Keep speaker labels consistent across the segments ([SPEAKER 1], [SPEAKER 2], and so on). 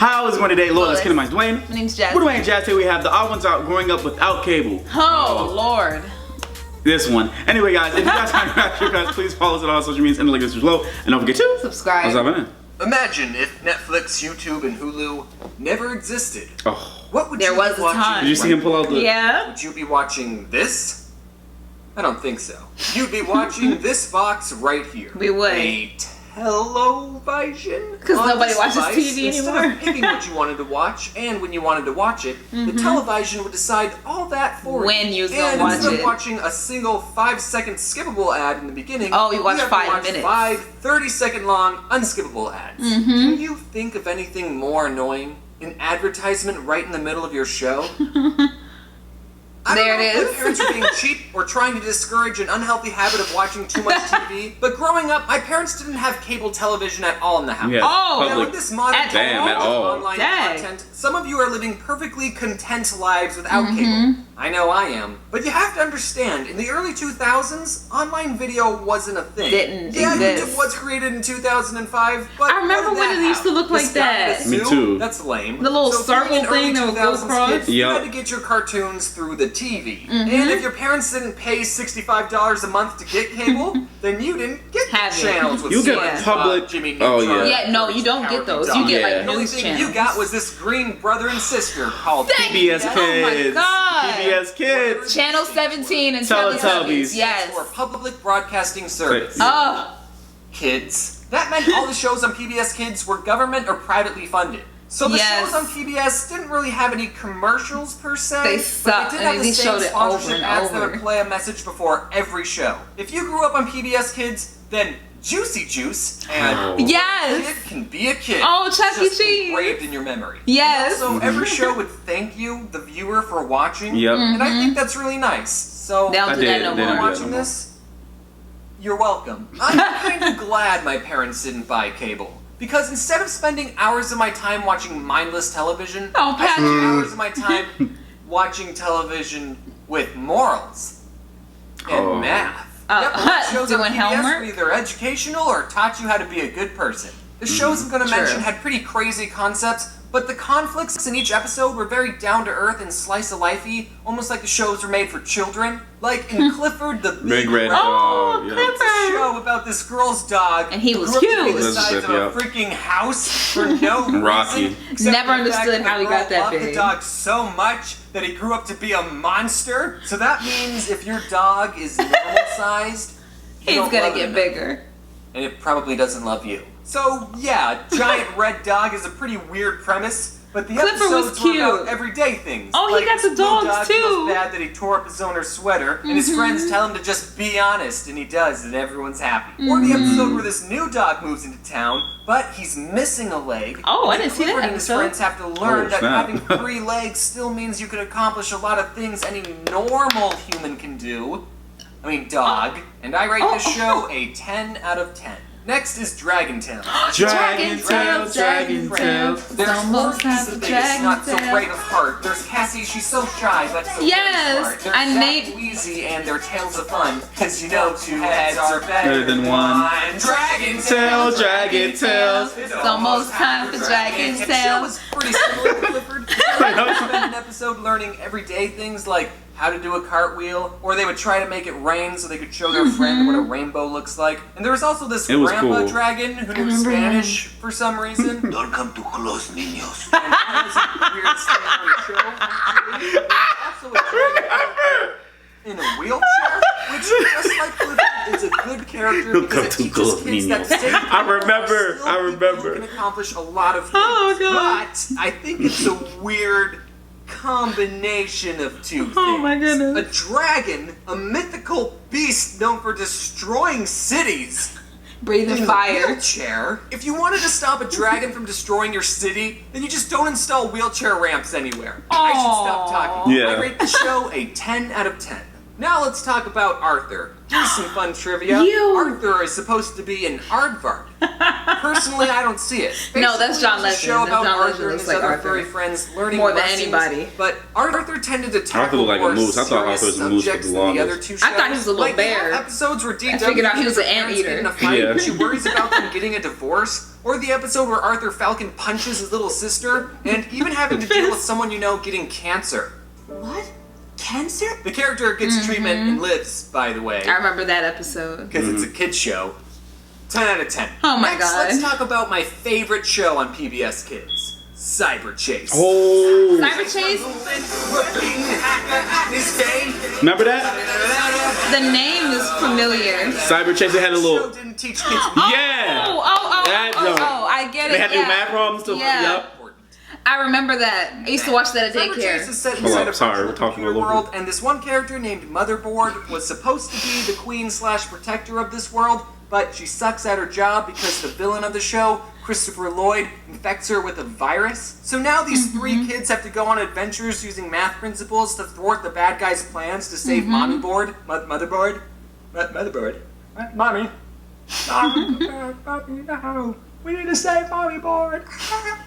[SPEAKER 1] How is it going today? Lord, let's get my Dwayne.
[SPEAKER 2] My name's Jazz.
[SPEAKER 1] We're Dwayne and Jazz. Today we have the TheOdd1sOut growing up without cable.
[SPEAKER 2] Oh, Lord.
[SPEAKER 1] This one. Anyway, guys, if you guys haven't reacted, guys, please follow us on all social medias in the link below. And don't forget to
[SPEAKER 2] subscribe.
[SPEAKER 1] What's up, man?
[SPEAKER 3] Imagine if Netflix, YouTube, and Hulu never existed.
[SPEAKER 1] Oh.
[SPEAKER 3] What would
[SPEAKER 2] There
[SPEAKER 3] you
[SPEAKER 2] was
[SPEAKER 3] be
[SPEAKER 2] a
[SPEAKER 3] watching?
[SPEAKER 2] time.
[SPEAKER 1] Did you see him pull out the...
[SPEAKER 2] Yeah.
[SPEAKER 3] Would you be watching this? I don't think so. You'd be watching this box right here.
[SPEAKER 2] We would.
[SPEAKER 3] A television?
[SPEAKER 2] Because nobody watches
[SPEAKER 3] device.
[SPEAKER 2] TV
[SPEAKER 3] Instead
[SPEAKER 2] anymore.
[SPEAKER 3] of picking what you wanted to watch and when you wanted to watch it, the television would decide all that for you.
[SPEAKER 2] When you was gonna
[SPEAKER 3] and
[SPEAKER 2] watch
[SPEAKER 3] instead
[SPEAKER 2] it.
[SPEAKER 3] of watching a single 5-second skippable ad in the beginning,
[SPEAKER 2] Oh, you watch
[SPEAKER 3] have
[SPEAKER 2] 5
[SPEAKER 3] to watch
[SPEAKER 2] minutes.
[SPEAKER 3] 5 30-second long unskippable ads. Can you think of anything more annoying? An advertisement right in the middle of your show? I don't
[SPEAKER 2] There
[SPEAKER 3] know
[SPEAKER 2] it
[SPEAKER 3] if
[SPEAKER 2] is.
[SPEAKER 3] parents are being cheap or trying to discourage an unhealthy habit of watching too much TV, but growing up, my parents didn't have cable television at all in the house.
[SPEAKER 1] Yeah,
[SPEAKER 2] Oh,
[SPEAKER 3] Now,
[SPEAKER 1] public.
[SPEAKER 3] with this modern
[SPEAKER 1] Damn, at all.
[SPEAKER 3] online
[SPEAKER 2] Dang.
[SPEAKER 3] content, some of you are living perfectly content lives without cable. I know I am. But you have to understand, in the early 2000s, online video wasn't a thing.
[SPEAKER 2] Didn't
[SPEAKER 3] yeah,
[SPEAKER 2] exist.
[SPEAKER 3] YouTube was created in 2005, but
[SPEAKER 2] I remember
[SPEAKER 3] what did
[SPEAKER 2] when
[SPEAKER 3] that
[SPEAKER 2] it used to
[SPEAKER 3] have?
[SPEAKER 2] look
[SPEAKER 3] The
[SPEAKER 2] like
[SPEAKER 3] Sky and
[SPEAKER 2] that.
[SPEAKER 3] the
[SPEAKER 1] Me
[SPEAKER 3] Zoo?
[SPEAKER 1] too.
[SPEAKER 3] That's lame.
[SPEAKER 2] The little
[SPEAKER 3] So
[SPEAKER 2] circle
[SPEAKER 3] being an early
[SPEAKER 2] thing that would go
[SPEAKER 3] 2000s
[SPEAKER 2] across.
[SPEAKER 3] kid, you
[SPEAKER 1] Yep.
[SPEAKER 3] had to get your cartoons through the TV. And if your parents didn't pay $65 a month to get cable, then you didn't get
[SPEAKER 2] Have it.
[SPEAKER 3] channels with
[SPEAKER 1] You get
[SPEAKER 3] SpongeBob,
[SPEAKER 1] public-
[SPEAKER 3] Jimmy
[SPEAKER 1] Oh,
[SPEAKER 3] Neutron,
[SPEAKER 1] yeah.
[SPEAKER 2] Yeah, no, you don't get those. You get
[SPEAKER 1] Yeah.
[SPEAKER 2] like
[SPEAKER 3] the only
[SPEAKER 2] news
[SPEAKER 3] thing
[SPEAKER 2] channels.
[SPEAKER 3] you got was this green brother and sister called
[SPEAKER 1] PBS
[SPEAKER 2] Oh my
[SPEAKER 1] Kids.
[SPEAKER 2] God.
[SPEAKER 1] PBS Kids.
[SPEAKER 2] Channel 17 and
[SPEAKER 1] Teletubbies.
[SPEAKER 2] Teletubbies. Yes.
[SPEAKER 3] for public broadcasting service.
[SPEAKER 2] Oh,
[SPEAKER 3] Kids. That meant all the shows on PBS Kids were government or privately funded. So the
[SPEAKER 2] Yes.
[SPEAKER 3] shows on PBS didn't really have any commercials per se.
[SPEAKER 2] They
[SPEAKER 3] but
[SPEAKER 2] sucked.
[SPEAKER 3] they did
[SPEAKER 2] I
[SPEAKER 3] have
[SPEAKER 2] mean,
[SPEAKER 3] the
[SPEAKER 2] they
[SPEAKER 3] same
[SPEAKER 2] showed it over
[SPEAKER 3] sponsorship
[SPEAKER 2] and
[SPEAKER 3] ads that
[SPEAKER 2] over.
[SPEAKER 3] would play a message before every show. If you grew up on PBS Kids, then Juicy Juice and
[SPEAKER 1] Oh.
[SPEAKER 2] yes.
[SPEAKER 3] Kid Can Be a Kid.
[SPEAKER 2] Oh, Chuck E.
[SPEAKER 3] just
[SPEAKER 2] Cheese.
[SPEAKER 3] engraved in your memory.
[SPEAKER 2] Yes.
[SPEAKER 3] So every show would thank you, the viewer, for watching.
[SPEAKER 1] Yep.
[SPEAKER 3] And I think that's really nice. So
[SPEAKER 2] They don't
[SPEAKER 1] I
[SPEAKER 2] do that
[SPEAKER 1] did.
[SPEAKER 2] no
[SPEAKER 1] They don't
[SPEAKER 2] more.
[SPEAKER 1] do that.
[SPEAKER 3] watching this, you're welcome. I'm kind of glad my parents didn't buy cable. Because instead of spending hours of my time watching mindless television,
[SPEAKER 2] Oh,
[SPEAKER 3] I spend
[SPEAKER 2] Patrick.
[SPEAKER 3] hours of my time watching television with morals and
[SPEAKER 1] Oh.
[SPEAKER 3] math. Yep, well, the shows on
[SPEAKER 2] doing
[SPEAKER 3] PBS
[SPEAKER 2] homework?
[SPEAKER 3] were either educational or taught you how to be a good person. The shows I'm going to
[SPEAKER 2] True.
[SPEAKER 3] mention had pretty crazy concepts, but the conflicts in each episode were very down-to-earth and slice-of-lifey, almost like the shows were made for children. Like in Clifford the
[SPEAKER 1] Big Red
[SPEAKER 2] Oh,
[SPEAKER 1] Dog. Yeah.
[SPEAKER 3] It's a show about this girl's dog,
[SPEAKER 2] And he was
[SPEAKER 3] grew up to be
[SPEAKER 2] cute.
[SPEAKER 3] the size
[SPEAKER 1] Elizabeth,
[SPEAKER 3] of a
[SPEAKER 1] yeah.
[SPEAKER 3] freaking house for no
[SPEAKER 1] Rocky.
[SPEAKER 3] reason. except
[SPEAKER 2] Never
[SPEAKER 3] for the fact
[SPEAKER 2] understood
[SPEAKER 3] that
[SPEAKER 2] how he
[SPEAKER 3] the
[SPEAKER 2] got
[SPEAKER 3] girl
[SPEAKER 2] that
[SPEAKER 3] loved
[SPEAKER 2] big.
[SPEAKER 3] the dog so much that he grew up to be a monster. So that means if your dog is normal sized,
[SPEAKER 2] He's gonna get bigger.
[SPEAKER 3] and it probably doesn't love you. So yeah, giant red dog is a pretty weird premise, but the
[SPEAKER 2] Clifford was
[SPEAKER 3] episodes were about
[SPEAKER 2] cute.
[SPEAKER 3] everyday things.
[SPEAKER 2] Oh, he
[SPEAKER 3] like
[SPEAKER 2] got
[SPEAKER 3] this
[SPEAKER 2] the
[SPEAKER 3] blue
[SPEAKER 2] dogs,
[SPEAKER 3] dog
[SPEAKER 2] too.
[SPEAKER 3] feels bad that he tore up his owner's sweater, and his friends tell him to just be honest, and he does, and everyone's happy. Or the episode where this new dog moves into town, but he's missing a leg.
[SPEAKER 2] Oh, I
[SPEAKER 3] and
[SPEAKER 2] didn't see that
[SPEAKER 3] Clifford and his
[SPEAKER 2] episode.
[SPEAKER 3] friends have to learn
[SPEAKER 1] Oh,
[SPEAKER 3] that
[SPEAKER 1] snap.
[SPEAKER 3] having 3 legs still means you can accomplish a lot of things any normal human can do. I mean, dog. And I rate this show a 10 out of 10. Next is Dragon Tales.
[SPEAKER 1] Dragon Tales, Dragon Tales.
[SPEAKER 3] There's
[SPEAKER 2] almost
[SPEAKER 3] Florence,
[SPEAKER 2] half
[SPEAKER 3] the
[SPEAKER 2] a
[SPEAKER 3] biggest, not so
[SPEAKER 2] dragon
[SPEAKER 3] great of heart. There's Cassie, she's so shy, but so
[SPEAKER 2] Yes,
[SPEAKER 3] very smart. There's
[SPEAKER 2] I
[SPEAKER 3] Zach,
[SPEAKER 2] named-
[SPEAKER 3] Wheezy, and their tales of fun. Cause you know 2 heads are better
[SPEAKER 1] than one.
[SPEAKER 3] Dragon
[SPEAKER 1] Tales, Dragon Tales.
[SPEAKER 2] It's almost time for Dragon
[SPEAKER 3] The show
[SPEAKER 2] Tales.
[SPEAKER 3] was pretty similar to Clifford. They would spend an episode learning everyday things like how to do a cartwheel, or they would try to make it rain so they could show their friend what a rainbow looks like. And there was also this
[SPEAKER 1] It was
[SPEAKER 3] grandpa
[SPEAKER 1] cool.
[SPEAKER 3] dragon who knew
[SPEAKER 2] remember
[SPEAKER 3] Spanish for some reason.
[SPEAKER 4] Don't come too close, niños.
[SPEAKER 3] And that was a weird thing on the show. Actually. There was also a dragon in a wheelchair, which, just like Clifford, is a good character
[SPEAKER 1] Don't
[SPEAKER 3] because
[SPEAKER 1] come
[SPEAKER 3] it
[SPEAKER 1] too
[SPEAKER 3] teaches
[SPEAKER 1] close,
[SPEAKER 3] kids that
[SPEAKER 1] niños.
[SPEAKER 3] staying
[SPEAKER 1] I remember,
[SPEAKER 3] still
[SPEAKER 1] I
[SPEAKER 3] people
[SPEAKER 1] remember.
[SPEAKER 3] can accomplish a lot of things.
[SPEAKER 2] Oh, God.
[SPEAKER 3] But I think it's a weird combination of 2 things.
[SPEAKER 2] Oh, my goodness.
[SPEAKER 3] A dragon, a mythical beast known for destroying cities.
[SPEAKER 2] Breathing
[SPEAKER 3] In a
[SPEAKER 2] fire.
[SPEAKER 3] wheelchair. If you wanted to stop a dragon from destroying your city, then you just don't install wheelchair ramps anywhere. I should stop talking.
[SPEAKER 1] Yeah.
[SPEAKER 3] I rate the show a 10 out of 10. Now let's talk about Arthur. Here's some fun trivia.
[SPEAKER 2] You.
[SPEAKER 3] Arthur is supposed to be an aardvark. Personally, I don't see it.
[SPEAKER 2] No, that's
[SPEAKER 3] Basically,
[SPEAKER 2] John
[SPEAKER 3] it's a
[SPEAKER 2] Legend.
[SPEAKER 3] show about
[SPEAKER 2] John Legend
[SPEAKER 3] Arthur and
[SPEAKER 2] looks
[SPEAKER 3] his
[SPEAKER 2] like
[SPEAKER 3] other
[SPEAKER 2] Arthur.
[SPEAKER 3] furry friends learning
[SPEAKER 2] More than
[SPEAKER 3] lessons,
[SPEAKER 2] anybody.
[SPEAKER 3] But Arthur tended to tackle
[SPEAKER 1] looked like a
[SPEAKER 3] more
[SPEAKER 1] moose. I thought Arthur
[SPEAKER 3] serious
[SPEAKER 1] was a moose for
[SPEAKER 3] subjects
[SPEAKER 1] the
[SPEAKER 3] than the
[SPEAKER 1] longest.
[SPEAKER 3] other two shows.
[SPEAKER 2] I thought he was a little
[SPEAKER 3] Like, they
[SPEAKER 2] bear.
[SPEAKER 3] have episodes where DW
[SPEAKER 2] figured out he was an
[SPEAKER 3] parents
[SPEAKER 2] anteater.
[SPEAKER 3] get in a fight,
[SPEAKER 1] Yeah.
[SPEAKER 3] but she worries about them getting a divorce, or the episode where Arthur Falcon punches his little sister, and even having to deal with someone you know getting cancer.
[SPEAKER 5] What? Cancer?
[SPEAKER 3] The character gets treatment and lives, by the way,
[SPEAKER 2] I remember that episode.
[SPEAKER 3] because it's a kid's show. 10 out of 10.
[SPEAKER 2] Oh my
[SPEAKER 3] Next,
[SPEAKER 2] God.
[SPEAKER 3] let's talk about my favorite show on PBS Kids, Cyber Chase.
[SPEAKER 1] Oh,
[SPEAKER 2] Cyber Chase.
[SPEAKER 1] remember that?
[SPEAKER 2] The name is familiar.
[SPEAKER 1] Cyber Chase. They had a
[SPEAKER 3] Show
[SPEAKER 1] little.
[SPEAKER 3] didn't teach kids
[SPEAKER 1] Yeah.
[SPEAKER 2] Oh, I get it.
[SPEAKER 1] They had to do
[SPEAKER 2] yeah.
[SPEAKER 1] math problems too.
[SPEAKER 2] Yeah.
[SPEAKER 1] Yep.
[SPEAKER 2] I remember that. I used to watch that at
[SPEAKER 3] Cyber Chase is
[SPEAKER 2] daycare.
[SPEAKER 3] set
[SPEAKER 1] Hold
[SPEAKER 3] inside
[SPEAKER 1] up,
[SPEAKER 3] a
[SPEAKER 1] sorry,
[SPEAKER 3] virtual
[SPEAKER 1] we're talking
[SPEAKER 3] computer
[SPEAKER 1] all over.
[SPEAKER 3] world, and this one character named Motherboard was supposed to be the queen/protector of this world, but she sucks at her job because the villain of the show, Christopher Lloyd, infects her with a virus. So now these three kids have to go on adventures using math principles to thwart the bad guy's plans to save Motherboard. Motherboard? Mommy? No. We need to save Motherboard.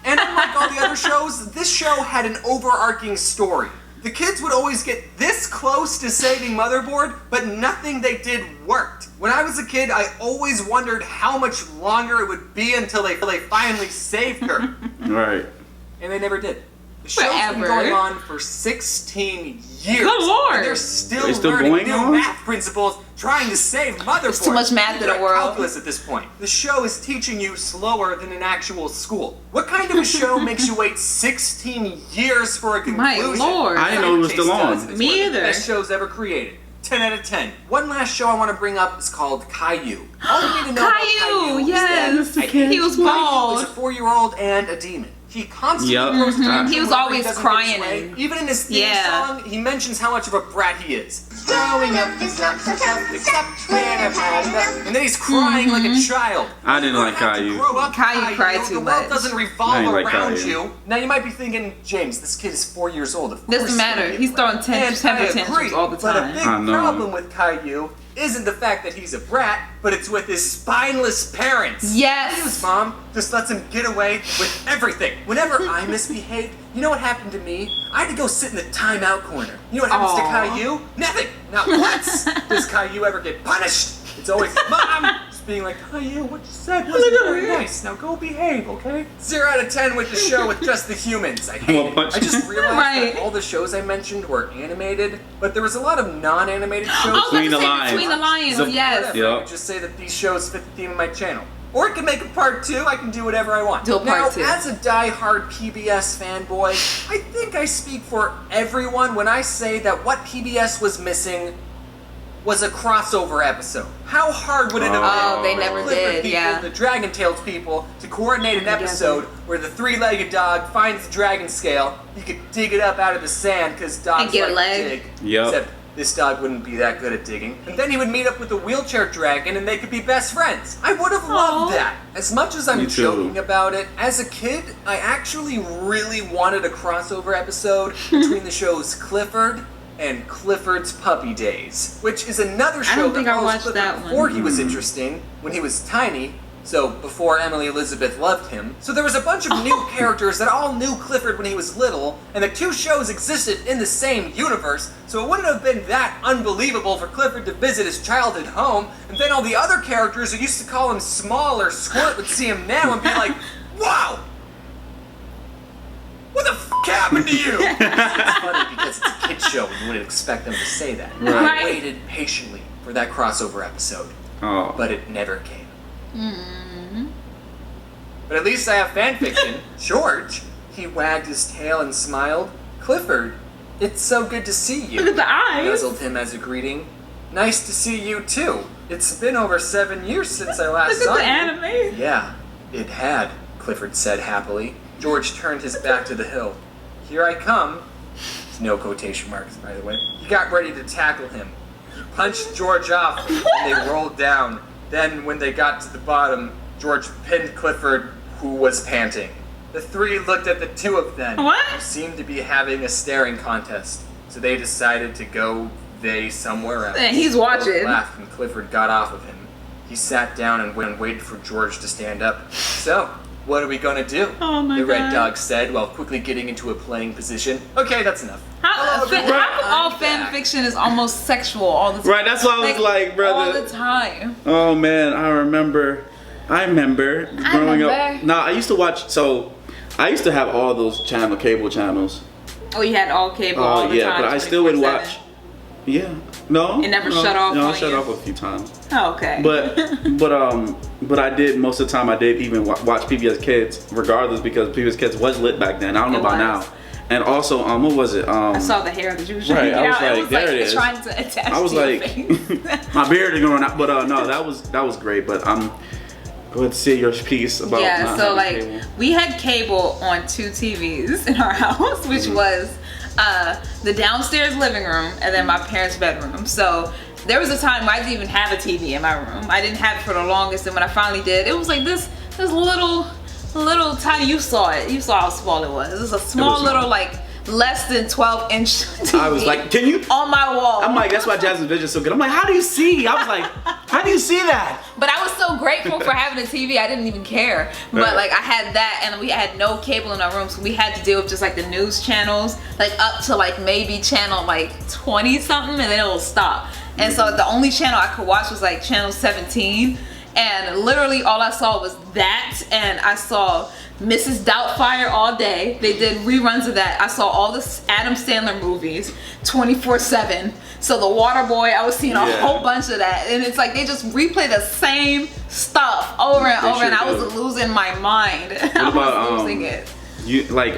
[SPEAKER 3] And unlike all the other shows, this show had an overarching story. The kids would always get this close to saving Motherboard, but nothing they did worked. When I was a kid, I always wondered how much longer it would be until they finally saved her.
[SPEAKER 1] Right.
[SPEAKER 3] And they never did. The show's been
[SPEAKER 2] Forever.
[SPEAKER 3] going on for 16 years.
[SPEAKER 2] Good Lord.
[SPEAKER 3] And they're still
[SPEAKER 1] It's still
[SPEAKER 3] learning
[SPEAKER 1] going
[SPEAKER 3] new
[SPEAKER 1] on?
[SPEAKER 3] math principles, trying to save Motherboard.
[SPEAKER 2] There's too much math in the
[SPEAKER 3] Like
[SPEAKER 2] world.
[SPEAKER 3] calculus at this point. The show is teaching you slower than an actual school. What kind of a show makes you wait 16 years for a
[SPEAKER 2] My
[SPEAKER 3] conclusion?
[SPEAKER 2] Lord.
[SPEAKER 1] I didn't know it was
[SPEAKER 3] Chase
[SPEAKER 1] still on.
[SPEAKER 3] does, and it's
[SPEAKER 2] Me
[SPEAKER 3] one of the
[SPEAKER 2] either.
[SPEAKER 3] best shows ever created. 10 out of 10. One last show I want to bring up is called Caillou. All you need to know about
[SPEAKER 2] Caillou,
[SPEAKER 3] Caillou
[SPEAKER 2] yes.
[SPEAKER 3] is that
[SPEAKER 2] He was
[SPEAKER 3] Caillou
[SPEAKER 2] bald.
[SPEAKER 3] is a 4-year-old and a demon. He constantly
[SPEAKER 1] Yep.
[SPEAKER 3] goes to
[SPEAKER 1] Mhm.
[SPEAKER 2] He was
[SPEAKER 3] whenever
[SPEAKER 2] always
[SPEAKER 3] doesn't
[SPEAKER 2] crying
[SPEAKER 3] get his way.
[SPEAKER 2] and-
[SPEAKER 3] Even in his theme
[SPEAKER 2] Yeah.
[SPEAKER 3] song, he mentions how much of a brat he is. Growing up is not so tough, except when I've had enough. And then he's crying like a child.
[SPEAKER 1] I didn't
[SPEAKER 3] You
[SPEAKER 1] like
[SPEAKER 3] don't have to
[SPEAKER 1] Caillou.
[SPEAKER 3] grow up,
[SPEAKER 2] Caillou cried
[SPEAKER 3] The
[SPEAKER 2] too
[SPEAKER 3] world
[SPEAKER 2] much.
[SPEAKER 3] doesn't
[SPEAKER 1] I
[SPEAKER 3] revolve
[SPEAKER 1] ain't like
[SPEAKER 3] around
[SPEAKER 1] Caillou.
[SPEAKER 3] you. Now you might be thinking, James, this kid is 4 years old. Of course
[SPEAKER 2] Doesn't matter.
[SPEAKER 3] gonna get
[SPEAKER 2] He's
[SPEAKER 3] wet.
[SPEAKER 2] throwing
[SPEAKER 3] And
[SPEAKER 2] temper
[SPEAKER 3] I
[SPEAKER 2] tantrums
[SPEAKER 3] agree,
[SPEAKER 2] all the
[SPEAKER 3] But a
[SPEAKER 2] time.
[SPEAKER 3] big
[SPEAKER 1] I know.
[SPEAKER 3] problem with Caillou isn't the fact that he's a brat, but it's with his spineless parents.
[SPEAKER 2] Yes.
[SPEAKER 3] Caillou's mom just lets him get away with everything. Whenever I misbehaved, you know what happened to me? I had to go sit in the timeout corner. You know what happens to
[SPEAKER 2] Aw.
[SPEAKER 3] Caillou? Nothing. Not once does Caillou ever get punished. It's always Mom just being like, Caillou, what you said wasn't very nice. Now go behave, okay? 0 out of 10 with the show with just the humans. I hate
[SPEAKER 1] Well,
[SPEAKER 3] it.
[SPEAKER 1] punch-
[SPEAKER 3] I just realized
[SPEAKER 2] Right.
[SPEAKER 3] that all the shows I mentioned were animated, but there was a lot of non-animated shows.
[SPEAKER 2] I was about
[SPEAKER 1] Between
[SPEAKER 2] to
[SPEAKER 1] the
[SPEAKER 2] say
[SPEAKER 1] lines.
[SPEAKER 2] Between the Lions,
[SPEAKER 1] The-
[SPEAKER 2] yes.
[SPEAKER 3] Whatever. I
[SPEAKER 1] Yep.
[SPEAKER 3] would just say that these shows fit the theme of my channel. Or it can make a part 2. I can do whatever I want.
[SPEAKER 2] Do a part
[SPEAKER 3] now,
[SPEAKER 2] 2.
[SPEAKER 3] as a die-hard PBS fanboy, I think I speak for everyone when I say that what PBS was missing was a crossover episode. How hard would it have been
[SPEAKER 2] Oh, they
[SPEAKER 3] for
[SPEAKER 2] never
[SPEAKER 3] Clifford
[SPEAKER 2] did,
[SPEAKER 3] people,
[SPEAKER 2] yeah.
[SPEAKER 3] the Dragon Tales people, to coordinate an
[SPEAKER 2] Together.
[SPEAKER 3] episode where the three-legged dog finds the dragon scale, he could dig it up out of the sand because dogs
[SPEAKER 2] And get a
[SPEAKER 3] like to
[SPEAKER 2] leg.
[SPEAKER 3] dig.
[SPEAKER 1] Yep.
[SPEAKER 3] Except this dog wouldn't be that good at digging. And then he would meet up with the wheelchair dragon and they could be best friends. I would have loved
[SPEAKER 2] Aw.
[SPEAKER 3] that. As much as I'm
[SPEAKER 1] Me too.
[SPEAKER 3] joking about it, as a kid, I actually really wanted a crossover episode between the shows Clifford and Clifford's Puppy Days, which is another show
[SPEAKER 2] don't think
[SPEAKER 3] that
[SPEAKER 2] I
[SPEAKER 3] follows
[SPEAKER 2] watched
[SPEAKER 3] Clifford
[SPEAKER 2] that one.
[SPEAKER 3] before he was interesting, when he was tiny, so before Emily Elizabeth loved him. So there was a bunch of new characters that all knew Clifford when he was little, and the two shows existed in the same universe, so it wouldn't have been that unbelievable for Clifford to visit his childhood home, and then all the other characters who used to call him Small or Squirt would see him now and be like, wow! What the f*** happened to you? It's funny because it's a kid's show and you wouldn't expect them to say that. I
[SPEAKER 2] Right.
[SPEAKER 3] waited patiently for that crossover episode,
[SPEAKER 1] Oh.
[SPEAKER 3] but it never came. But at least I have fanfiction. George, he wagged his tail and smiled. Clifford, it's so good to see you.
[SPEAKER 2] Look at the eyes.
[SPEAKER 3] Nuzzled him as a greeting. Nice to see you too. It's been over 7 years since I last
[SPEAKER 2] Look
[SPEAKER 3] saw
[SPEAKER 2] at the
[SPEAKER 3] you.
[SPEAKER 2] anime.
[SPEAKER 3] Yeah, it had, Clifford said happily. George turned his back to the hill. Here I come. No quotation marks, by the way. He got ready to tackle him. He punched George off, and they rolled down. Then, when they got to the bottom, George pinned Clifford, who was panting. The three looked at the two of them,
[SPEAKER 2] What?
[SPEAKER 3] who seemed to be having a staring contest. So they decided to go They somewhere else.
[SPEAKER 2] And he's watching.
[SPEAKER 3] Both laughed when Clifford got off of him. He sat down and waited for George to stand up. So, what are we gonna do?
[SPEAKER 2] Oh my
[SPEAKER 3] the Red
[SPEAKER 2] God.
[SPEAKER 3] Dog said while quickly getting into a playing position. Okay, that's enough.
[SPEAKER 2] How all fan fiction is almost sexual all the time?
[SPEAKER 1] Right, that's why I was like, brother.
[SPEAKER 2] All the time.
[SPEAKER 1] Oh man, I remember growing up. Nah, I used to watch. So I used to have all those cable channels.
[SPEAKER 2] Oh, you had all cable all the time.
[SPEAKER 1] But I still would
[SPEAKER 2] 24/7.
[SPEAKER 1] watch. Yeah, no.
[SPEAKER 2] It never shut off
[SPEAKER 1] No,
[SPEAKER 2] on
[SPEAKER 1] it shut
[SPEAKER 2] you?
[SPEAKER 1] off a few times.
[SPEAKER 2] Oh, okay.
[SPEAKER 1] But I did most of the time. I did even watch PBS Kids, regardless, because PBS Kids was lit back then. I don't know about now. And also, what was it?
[SPEAKER 2] I saw the hair that you were trying
[SPEAKER 1] right,
[SPEAKER 2] to get
[SPEAKER 1] I was
[SPEAKER 2] out.
[SPEAKER 1] like,
[SPEAKER 2] It was
[SPEAKER 1] there
[SPEAKER 2] like
[SPEAKER 1] it is.
[SPEAKER 2] trying to attach
[SPEAKER 1] I was
[SPEAKER 2] to your
[SPEAKER 1] like,
[SPEAKER 2] face.
[SPEAKER 1] my beard is growing out. But no, that was great. But go ahead and say your piece about not
[SPEAKER 2] so
[SPEAKER 1] having
[SPEAKER 2] like
[SPEAKER 1] cable.
[SPEAKER 2] we had cable on 2 TVs in our house, which was the downstairs living room and then my parents' bedroom. So there was a time where I didn't even have a TV in my room. I didn't have it for the longest, and when I finally did, it was like this little tiny. You saw it. You saw how small it was. It was a small little like less than 12-inch TV.
[SPEAKER 1] I was like, can you?
[SPEAKER 2] On my wall.
[SPEAKER 1] I'm like, that's why Jasmine's vision's so good. I'm like, how do you see? I was like, how do you see that?
[SPEAKER 2] But I was so grateful for having a TV, I didn't even care. But
[SPEAKER 1] Right.
[SPEAKER 2] like I had that, and we had no cable in our room, so we had to deal with just like the news channels, like up to like maybe channel like 20 something, and then it'll stop. And so the only channel I could watch was like channel 17, and literally all I saw was that, and I saw Mrs. Doubtfire all day. They did reruns of that. I saw all the Adam Sandler movies 24/7. So The Waterboy, I was seeing a whole bunch of that, and it's like they just replay the same stuff over and
[SPEAKER 1] They
[SPEAKER 2] over, and I
[SPEAKER 1] sure
[SPEAKER 2] was
[SPEAKER 1] do.
[SPEAKER 2] losing my mind. I was losing it.
[SPEAKER 1] You like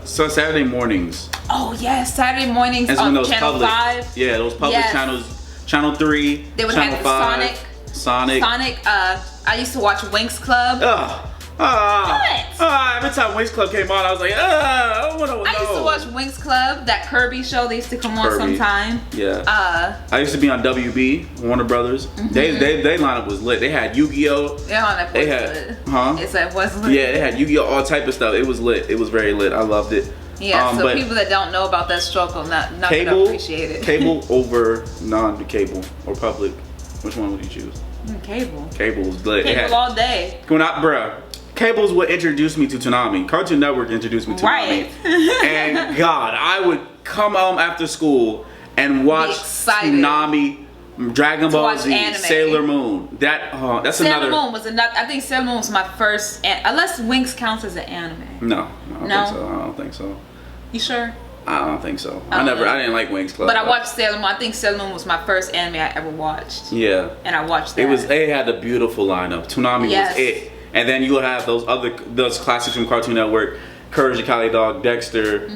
[SPEAKER 1] so Saturday mornings.
[SPEAKER 2] Oh yes, Saturday mornings
[SPEAKER 1] That's when
[SPEAKER 2] on
[SPEAKER 1] those
[SPEAKER 2] Channel
[SPEAKER 1] public,
[SPEAKER 2] 5.
[SPEAKER 1] Yeah, those public
[SPEAKER 2] Yes.
[SPEAKER 1] channels. Channel 3.
[SPEAKER 2] They would
[SPEAKER 1] Channel
[SPEAKER 2] have
[SPEAKER 1] 5. Sonic.
[SPEAKER 2] I used to watch Winx Club.
[SPEAKER 1] Every time Winx Club came on, I was like, I don't want to know.
[SPEAKER 2] I used to watch Winx Club, that Kirby show. They used to come on
[SPEAKER 1] Kirby.
[SPEAKER 2] sometime.
[SPEAKER 1] Yeah. I used to be on WB, Warner Brothers. They lineup was lit. They had Yu-Gi-Oh.
[SPEAKER 2] Yeah, on that
[SPEAKER 1] They
[SPEAKER 2] was
[SPEAKER 1] had,
[SPEAKER 2] lit.
[SPEAKER 1] huh?
[SPEAKER 2] It's like was lit.
[SPEAKER 1] Yeah, they had Yu-Gi-Oh, all type of stuff. It was lit. It was very lit. I loved it.
[SPEAKER 2] Yeah, so
[SPEAKER 1] but
[SPEAKER 2] people that don't know about that struggle not gonna
[SPEAKER 1] cable,
[SPEAKER 2] appreciate it.
[SPEAKER 1] Cable over non-cable or public. Which one would you choose?
[SPEAKER 2] Cable.
[SPEAKER 1] Cable was lit. It had-
[SPEAKER 2] Cable all day.
[SPEAKER 1] When I, bruh, cables would introduce me to Toonami. Cartoon Network introduced me to
[SPEAKER 2] Right.
[SPEAKER 1] Toonami. And God, I would come home after school and watch
[SPEAKER 2] excited.
[SPEAKER 1] Toonami, Dragon Ball
[SPEAKER 2] watch
[SPEAKER 1] Z,
[SPEAKER 2] anime.
[SPEAKER 1] Sailor Moon. That's
[SPEAKER 2] Sailor
[SPEAKER 1] another.
[SPEAKER 2] Moon was another. I think Sailor Moon was my first. Unless Winx counts as an anime.
[SPEAKER 1] No, I
[SPEAKER 2] No?
[SPEAKER 1] don't think so.
[SPEAKER 2] You sure?
[SPEAKER 1] I don't think so.
[SPEAKER 2] I don't know.
[SPEAKER 1] I didn't like Winx Club.
[SPEAKER 2] But I watched Sailor Moon. I think Sailor Moon was my first anime I ever watched.
[SPEAKER 1] Yeah.
[SPEAKER 2] And I watched that.
[SPEAKER 1] They had a beautiful lineup. Toonami
[SPEAKER 2] Yes.
[SPEAKER 1] was it. And then you'll have those classics from Cartoon Network, Courage the Cowardly Dog, Dexter,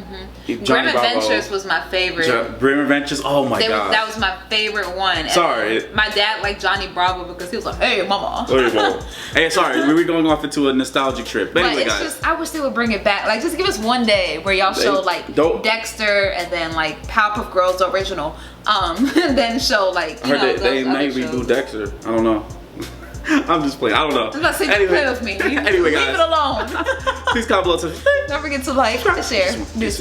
[SPEAKER 1] Johnny
[SPEAKER 2] Grim
[SPEAKER 1] Bravo.
[SPEAKER 2] Adventures was my favorite.
[SPEAKER 1] Grim Adventures, oh my god.
[SPEAKER 2] That was my favorite one. And
[SPEAKER 1] Sorry.
[SPEAKER 2] my dad liked Johnny Bravo because he was like, hey, mama.
[SPEAKER 1] There you go. Hey, sorry, we were going off into a nostalgic trip. But
[SPEAKER 2] But
[SPEAKER 1] anyway,
[SPEAKER 2] it's
[SPEAKER 1] guys.
[SPEAKER 2] just, I wish they would bring it back. Like, just give us one day where y'all show like
[SPEAKER 1] don't-
[SPEAKER 2] Dexter and then like Powerpuff Girls the original. And then show like,
[SPEAKER 1] I
[SPEAKER 2] you
[SPEAKER 1] heard
[SPEAKER 2] know,
[SPEAKER 1] they
[SPEAKER 2] those
[SPEAKER 1] may
[SPEAKER 2] other
[SPEAKER 1] reboot
[SPEAKER 2] shows.
[SPEAKER 1] Dexter. I don't know. I'm just playing. I don't know.
[SPEAKER 2] I was about to say,
[SPEAKER 1] Anyway.
[SPEAKER 2] play with me.
[SPEAKER 1] Anyway,
[SPEAKER 2] Leave
[SPEAKER 1] guys.
[SPEAKER 2] it alone.
[SPEAKER 1] Please comment below.
[SPEAKER 2] Don't forget to like, to share. Deuces.